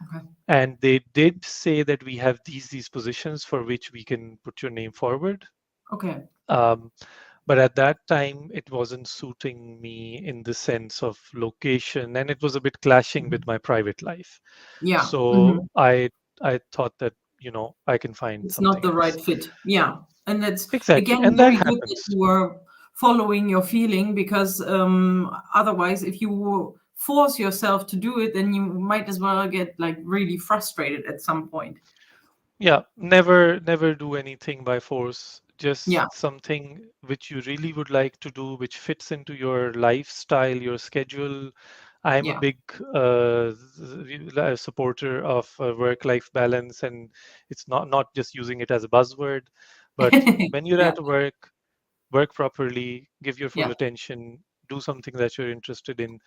Okay, and they did say that we have these positions for which we can put your name forward. okay. Um, but at that time, it wasn't suiting me in the sense of location, and it was a bit clashing with Mhm. my private life. Yeah. So Hmm. I thought that I can find It's not something the else. right fit. Yeah. And that's Exactly, again and that very good that happens. you were following your feeling, because otherwise, if you force yourself to do it, then you might as well get like really frustrated at some point. Yeah, never do anything by force. Yeah. Just something which you really would like to do, which fits into your lifestyle, your schedule. I'm a Yeah. big supporter of work-life balance, and it's not just using it as a buzzword, but when you're Yeah. at work, work properly, give your full Yeah. attention, do something that you're interested in.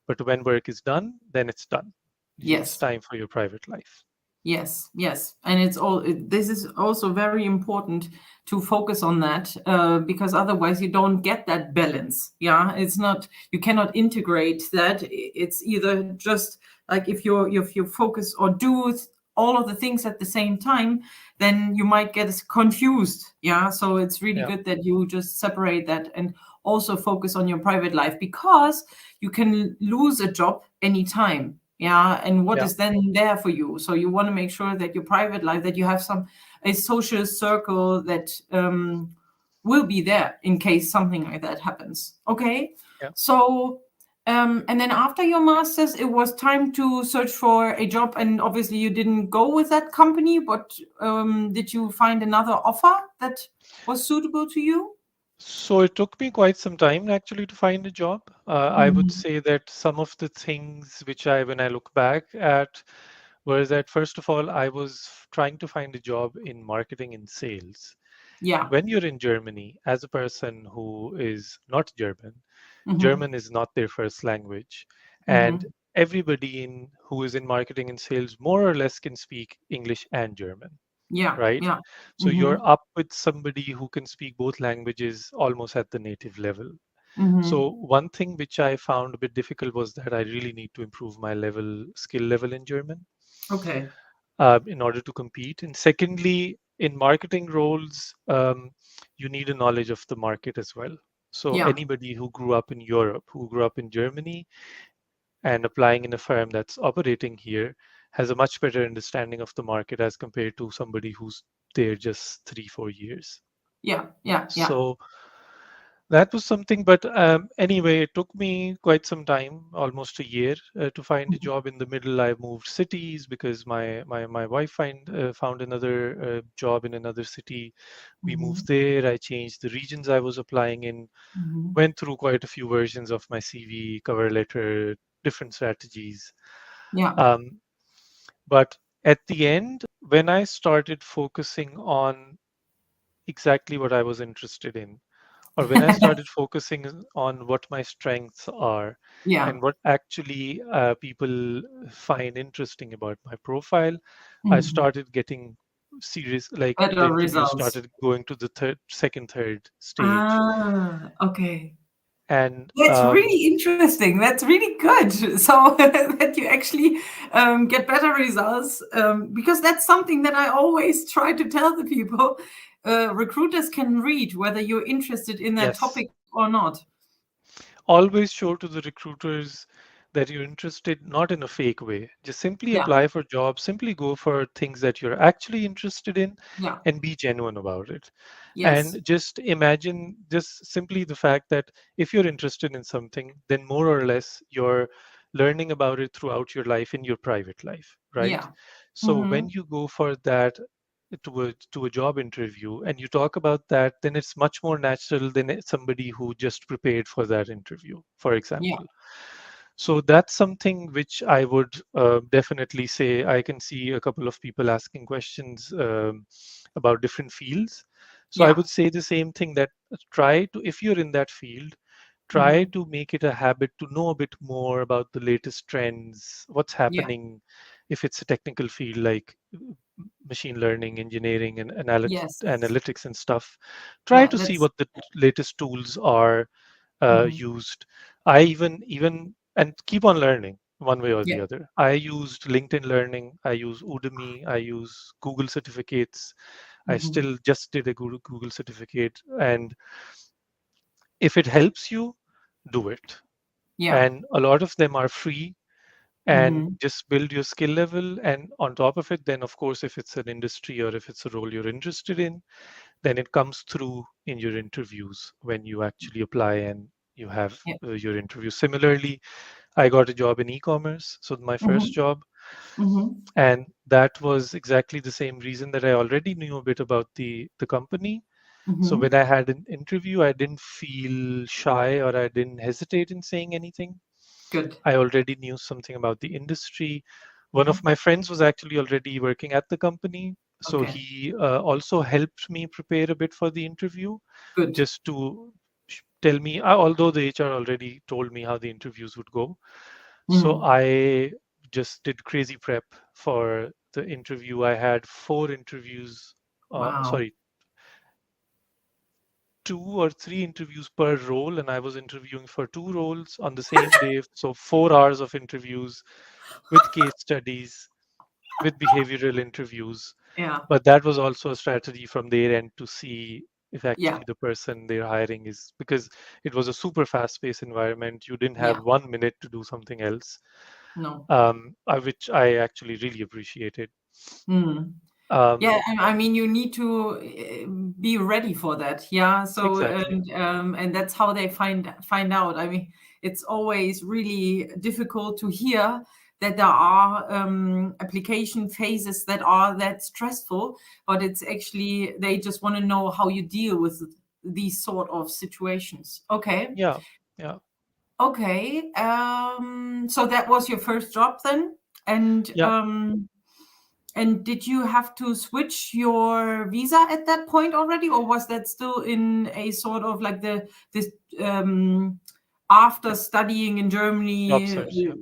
But when work is done, then it's done. It's Yes. time for your private life. Yes, yes, and this is also very important to focus on that, because otherwise you don't get that balance. Yeah, it's not, you cannot integrate that. It's either just like if you focus or do all of the things at the same time, then you might get confused. Yeah, so it's really Yeah, good that you just separate that and also focus on your private life, because you can lose a job anytime. Yeah, and what yeah, is then there for you? So you want to make sure that your private life, that you have a social circle that will be there in case something like that happens. Okay, yeah. so And then after your master's, it was time to search for a job, and obviously you didn't go with that company, but did you find another offer that was suitable to you? So it took me quite some time actually to find a job. I would Mhm. say that some of the things which when I look back at, was that first of all, I was trying to find a job in marketing and sales. Yeah. When you're in Germany, as a person who is not German, Mhm. German is not their first language, and Mhm. everybody who is in marketing and sales more or less can speak English and German, Yeah. right? Yeah. So you're Mhm. up with somebody who can speak both languages almost at the native level. So Mhm. one thing which I found a bit difficult was that I really need to improve my skill level in German Okay. in order to compete. And secondly, in marketing roles, you need a knowledge of the market as well. So Yeah. anybody who grew up in Europe, who grew up in Germany, and applying in a firm that's operating here has a much better understanding of the market as compared to somebody who's there just 3, 4 years. Yeah. Yeah. Yeah. So that was something, but anyway, it took me quite some time, almost a year, to find a Mhm. job. In the middle, I moved cities because my wife found another job in another city. We moved Mhm. there. I changed the regions I was applying in, Mhm. went through quite a few versions of my CV, cover letter, different strategies. Yeah. Um, but at the end, when I started focusing on exactly what I was interested in, or when I started focusing on what my strengths are Yeah. and what actually people find interesting about my profile, I Mhm. started getting serious, like the Better interview results. started going to the third stage. Ah, okay. And That's really interesting. That's really good. So that you actually get better results, because that's something that I always try to tell the people. Recruiters can read whether you're interested in that yes, topic or not. always show to the recruiters that you're interested, not in a fake way. Just simply Yeah. apply for jobs, simply go for things that you're actually interested in Yeah. and be genuine about it. Yes. And just imagine just simply the fact that if you're interested in something, then more or less you're learning about it throughout your life in your private life, right? Yeah. So when Hmm. you go for that to a job interview and you talk about that, then it's much more natural than somebody who just prepared for that interview, for Yeah. example. So that's something which I would definitely say. I can see a couple of people asking questions about different fields. So I Yeah. would say the same thing, that try to, if you're in that field, try Hmm. to make it a habit to know a bit more about the latest trends, what's Yeah. happening. If it's a technical field like machine learning, engineering, and Yes. analytics and stuff, try Yeah. to see That's. what the latest tools are Hmm. used. I even and keep on learning one way or Yeah. the other. I used LinkedIn Learning, I use Udemy, I use Google certificates. I Hmm. still just did a Google certificate, and if it helps you, do it. Yeah. And a lot of them are free, and Hmm. just build your skill level. And on top of it, then of course, if it's an industry or if it's a role you're interested in, then it comes through in your interviews when you actually apply and you have Yeah. your interview. Similarly, I got a job in e-commerce, so my first Hmm. job, Hmm. and that was exactly the same reason, that I already knew a bit about the company. So when Hmm. I had an interview, I didn't feel shy or I didn't hesitate in saying anything. Good. I already knew something about the industry. One Hmm. of my friends was actually already working at the company, so Okay. he also helped me prepare a bit for the interview, Good. just to tell me, although the HR already told me how the interviews would go. So Hmm. I just did crazy prep for the interview. I had 4 interviews, Wow. sorry, 2 or 3 interviews per role, and I was interviewing for 2 roles on the same day. So 4 hours of interviews with case studies, with behavioral interviews. Yeah. But that was also a strategy from their end to see if Yeah. actually the person they're hiring is, because it was a super fast-paced environment. You didn't have Yeah. 1 minute to do something else, No. which I actually really appreciated. Hmm. Yeah, Um, I mean, you need to be ready for that. Yeah. So exactly. and that's how they find out. I mean, it's always really difficult to hear that there are application phases that are that stressful, but it's actually they just want to know how you deal with these sort of situations. Okay. Yeah, yeah, Okay. So that was your first job then? And yeah. did you have to switch your visa at that point already, or was that still in a sort of like this after studying in Job Germany search. Yeah,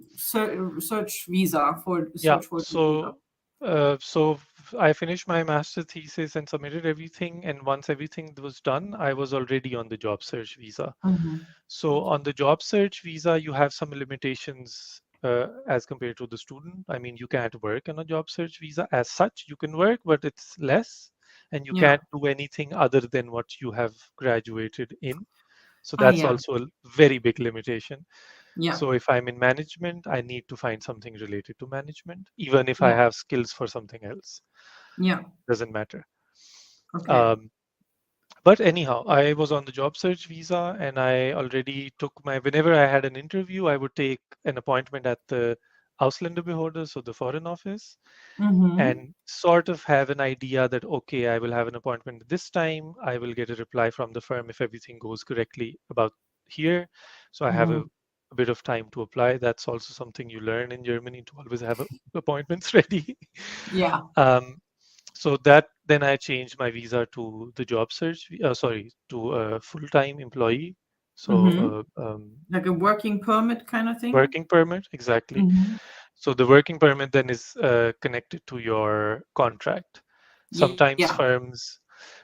search visa for yeah. search for the visa? So I finished my master thesis and submitted everything. And once everything was done, I was already on the job search visa. Mhm. So on the job search visa, you have some limitations as compared to the student. I mean, you can't work on a job search visa as such. You can work, but it's less, and you Yeah. can't do anything other than what you have graduated in. So Ah, that's yeah. also a very big limitation. Yeah. So if I'm in management, I need to find something related to management, even if I Yeah. have skills for something else. Yeah. Doesn't matter. Okay. Um, but anyhow, I was on the job search visa and I already took whenever I had an interview, I would take an appointment at the Ausländerbehörde, so the Foreign Office, Mhm. and sort of have an idea that, okay, I will have an appointment this time. I will get a reply from the firm if everything goes correctly about here. So I have Mhm. a bit of time to apply. That's also something you learn in Germany to always have appointments ready. Yeah. Um, so that then I changed my visa to the job search, sorry, to a full-time employee. Mhm. So Like a working permit kind of thing? working permit, exactly. Mhm. So the working permit then is connected to your contract. Sometimes Yeah.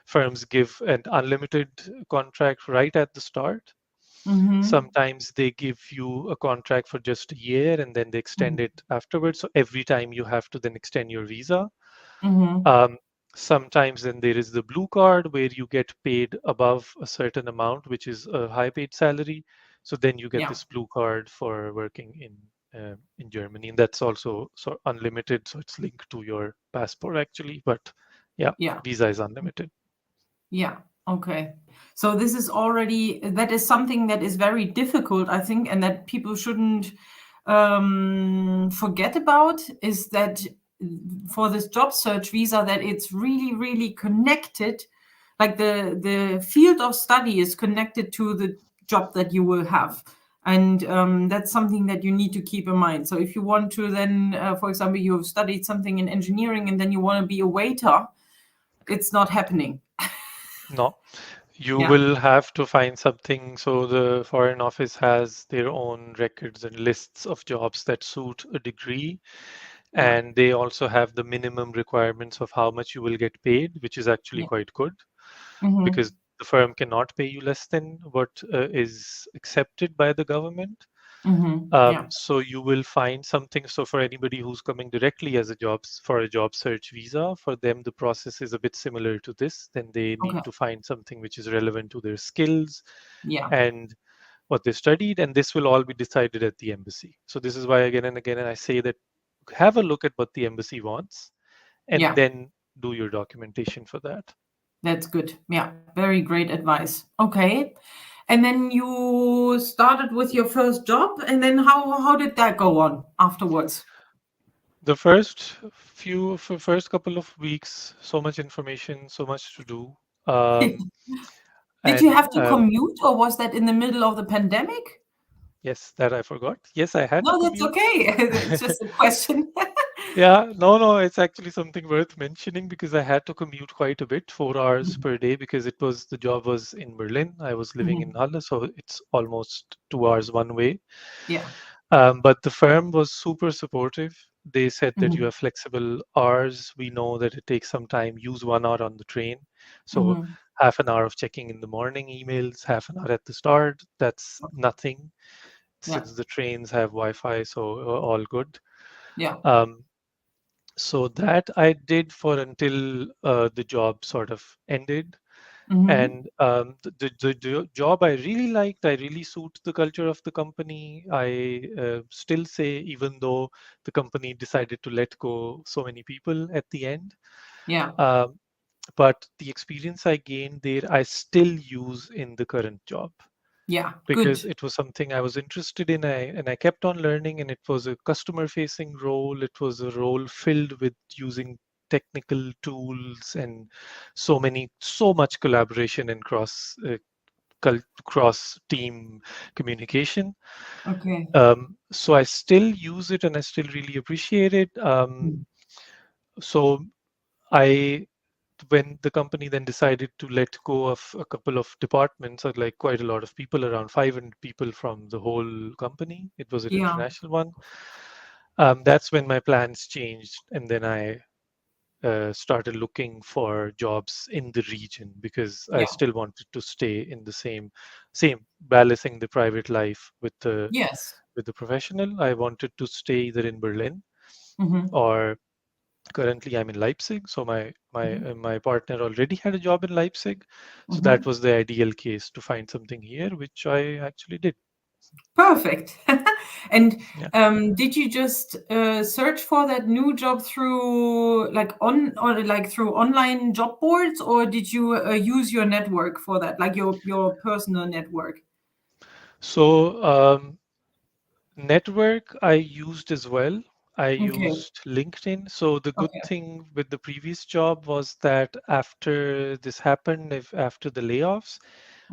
firms give an unlimited contract right at the start. Mhm. Sometimes they give you a contract for just a year and then they extend Mhm. it afterwards. So every time you have to then extend your visa. Mhm. Um, Sometimes then there is the blue card where you get paid above a certain amount, which is a high paid salary. So then you get Yeah. this blue card for working in Germany, and that's also so unlimited. So it's linked to your passport actually, but yeah, Yeah. visa is unlimited. Yeah. Okay. So this is already that is something that is very difficult, I think, and that people shouldn't forget about is that for this job search visa that it's really, really connected, like the field of study is connected to the job that you will have. And that's something that you need to keep in mind. So if you want to then, for example, you have studied something in engineering and then you want to be a waiter, it's not happening. No, you Yeah. will have to find something. So the Foreign Office has their own records and lists of jobs that suit a degree. Yeah. And they also have the minimum requirements of how much you will get paid, which is actually Yeah. quite good Mhm. because the firm cannot pay you less than what is accepted by the government. Mhm. Yeah. So you will find something. So for anybody who's coming directly as a for a job search visa, for them the process is a bit similar to this. Then they need Okay. to find something which is relevant to their skills Yeah. and what they studied, and this will all be decided at the embassy. So this is why again and again I say that have a look at what the embassy wants and Yeah. then do your documentation for that. That's good. Yeah. Very great advice. Okay. And then you started with your first job, and then how did that go on afterwards? The first couple of weeks, so much information, so much to do. Um, Did you and have to commute, or was that in the middle of the pandemic? Yes, that I forgot. Yes, I had to No, that's commute. okay. It's just a question. Yeah, no, it's actually something worth mentioning because I had to commute quite a bit, 4 hours Mhm. per day, because the job was in Berlin. I was living in Mhm. Halle, so it's almost 2 hours one way. Yeah. But the firm was super supportive. They said that you Mhm. have flexible hours. We know that it takes some time. Use 1 hour on the train. So Mhm. half an hour of checking in the morning emails, half an hour at the start. That's nothing Yeah. since the trains have Wi-Fi, so all good. Yeah. Um, so that I did for until the job sort of ended. Mhm. And the job I really liked, I really suit the culture of the company. I still say, even though the company decided to let go so many people at the end, Yeah. but the experience I gained there, I still use in the current job. Yeah. Good. because it was something I was interested in. And I kept on learning, and it was a customer facing role. It was a role filled with using technical tools and so much collaboration and cross team communication. Okay. So I still use it and I still really appreciate it. Mm. So I when the company then decided to let go of a couple of departments, or like quite a lot of people, around 500 people from the whole company, it was an Yeah. international one. That's when my plans changed, and then I started looking for jobs in the region because I Yeah. still wanted to stay in the same balancing the private life Yes. with the professional. I wanted to stay either in Berlin Mm-hmm. or currently I'm in Leipzig. So Mm-hmm. my partner already had a job in Leipzig, so that Mm-hmm. was the ideal case to find something here, which I actually did. Perfect. And Yeah. did you just search for that new job through like on or like through online job boards, or did you use your network for that, like your personal network? So network I used as well. I Okay. used LinkedIn. So the good Okay. thing with the previous job was that after this happened, if after the layoffs,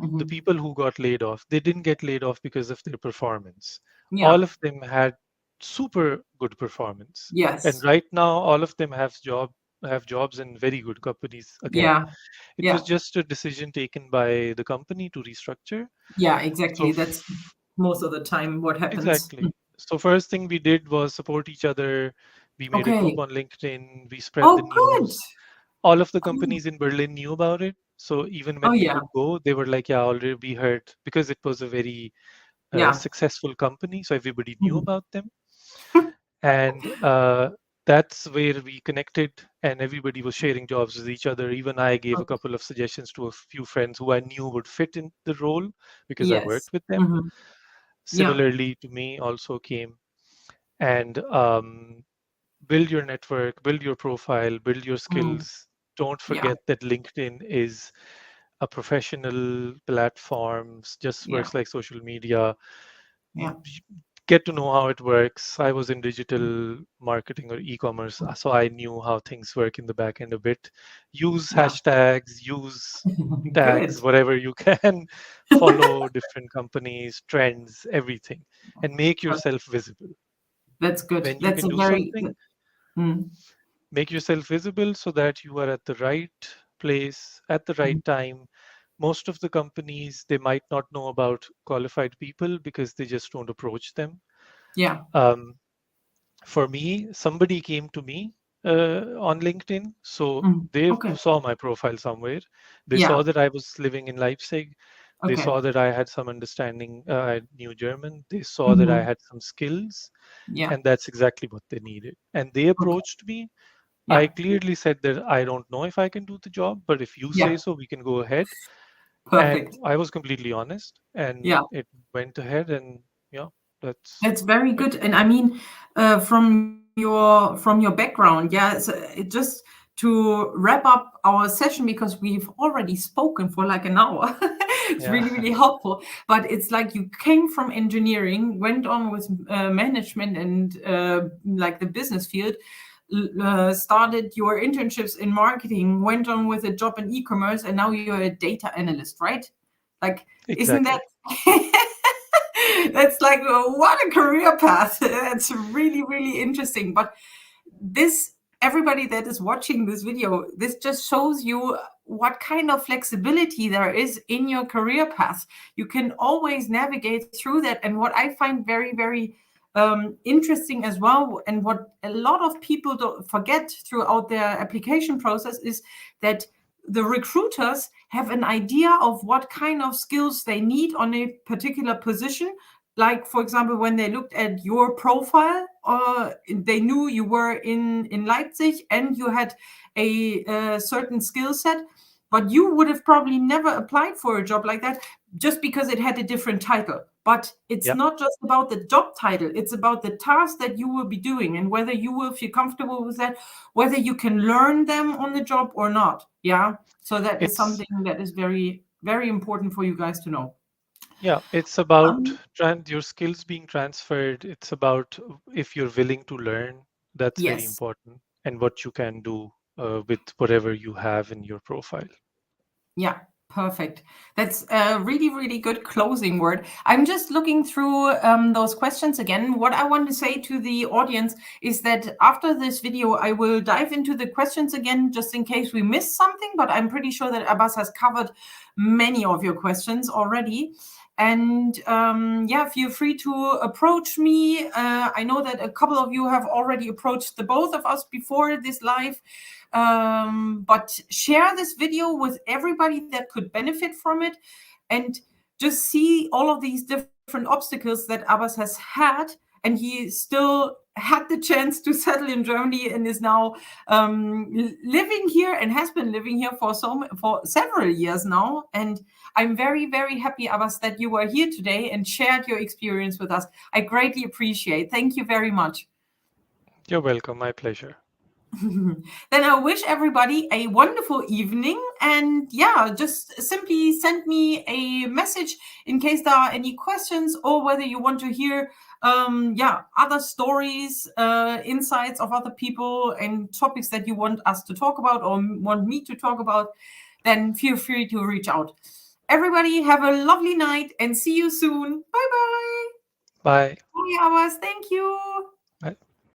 the Mm-hmm. people who got laid off, they didn't get laid off because of their performance. All Yeah. of them had super good performance. And Yes. right now, all of them have jobs in very good companies again. Yeah. It was Yeah. just a decision taken by the company to restructure. Yeah. So Exactly. That's most of the time what happens. exactly. So first thing we did was support each other. We made a group Okay. on LinkedIn. We spread the Oh, good. news. All of the Good. companies in Berlin knew about it. So even Oh, when we yeah. would go, they were like, "Yeah, already we heard," because it was a very Yeah. successful company. So everybody knew Mhm. about them, and that's where we connected. And everybody was sharing jobs with each other. Even I gave a Okay. couple of suggestions to a few friends who I knew would fit in the role because I Yes. worked with them. Mhm. Yeah. Similarly to me, also came and build your network, build your profile, build your Mm. skills. Don't Yeah. forget that LinkedIn is a professional platform, just Yeah. works like social media. Yeah. Get to know how it works. I was in digital marketing or e-commerce, so I knew how things work in the back end a bit. Use Yeah. hashtags, use tags, Good. whatever you can. Follow different companies, trends, everything, and make yourself visible. That's good. When you That's can a do very something, mm, make yourself visible so that you are at the right place at the mm, right time. Most of the companies, they might not know about qualified people because they just don't approach them. yeah. um, for me, somebody came to me on LinkedIn, so Mm. they Okay. saw my profile somewhere. They Yeah. saw that I was living in Leipzig. They Okay. saw that I had some understanding, I knew German. They saw that I Hmm. had some skills, Yeah. and that's exactly what they needed. And they Okay. approached me. I Yeah. clearly said that I don't know if I can do the job, but if you say Yeah. so, we can go ahead. And Perfect. I was completely honest, and Yeah. it went ahead, and yeah, that's That's very it. good. And I mean, from your background, yeah. So it just to wrap up our session because we've already spoken for like an hour. It's Yeah, really really helpful. But it's like you came from engineering, went on with management and like the business field. Started your internships in marketing, went on with a job in e-commerce, and now you're a data analyst, right? Like, isn't that exactly. that's like what a career path. That's really really interesting. But this everybody that is watching this video, this just shows you what kind of flexibility there is in your career path. You can always navigate through that. And what I find very very interesting as well, and what a lot of people don't forget throughout their application process, is that the recruiters have an idea of what kind of skills they need on a particular position. Like, for example, when they looked at your profile, they knew you were in Leipzig and you had a certain skill set, but you would have probably never applied for a job like that just because it had a different title. But it's Yeah, not just about the job title, it's about the task that you will be doing and whether you will feel comfortable with that, whether you can learn them on the job or not. Yeah. So that is it's something that is very, very important for you guys to know. Yeah, it's about Um, your skills being transferred. It's about if you're willing to learn, that's very yes. important, and what you can do with whatever you have in your profile. Yeah, perfect. That's a really, really good closing word. I'm just looking through those questions again. What I want to say to the audience is that after this video, I will dive into the questions again, just in case we missed something, but I'm pretty sure that Abbas has covered many of your questions already. And yeah, feel free to approach me. I know that a couple of you have already approached the both of us before this live. But share this video with everybody that could benefit from it, and just see all of these different obstacles that Abbas has had, and he still had the chance to settle in Germany and is now living here and has been living here for several years now. And I'm very, very happy, Abbas, that you were here today and shared your experience with us. I greatly appreciate. Thank you very much. You're welcome. My pleasure. Then I wish everybody a wonderful evening. And yeah, just simply send me a message in case there are any questions, or whether you want to hear other stories, insights of other people, and topics that you want us to talk about or want me to talk about. Then feel free to reach out. Everybody have a lovely night and see you soon. Bye bye. Bye. Bye, Abbas. Thank you.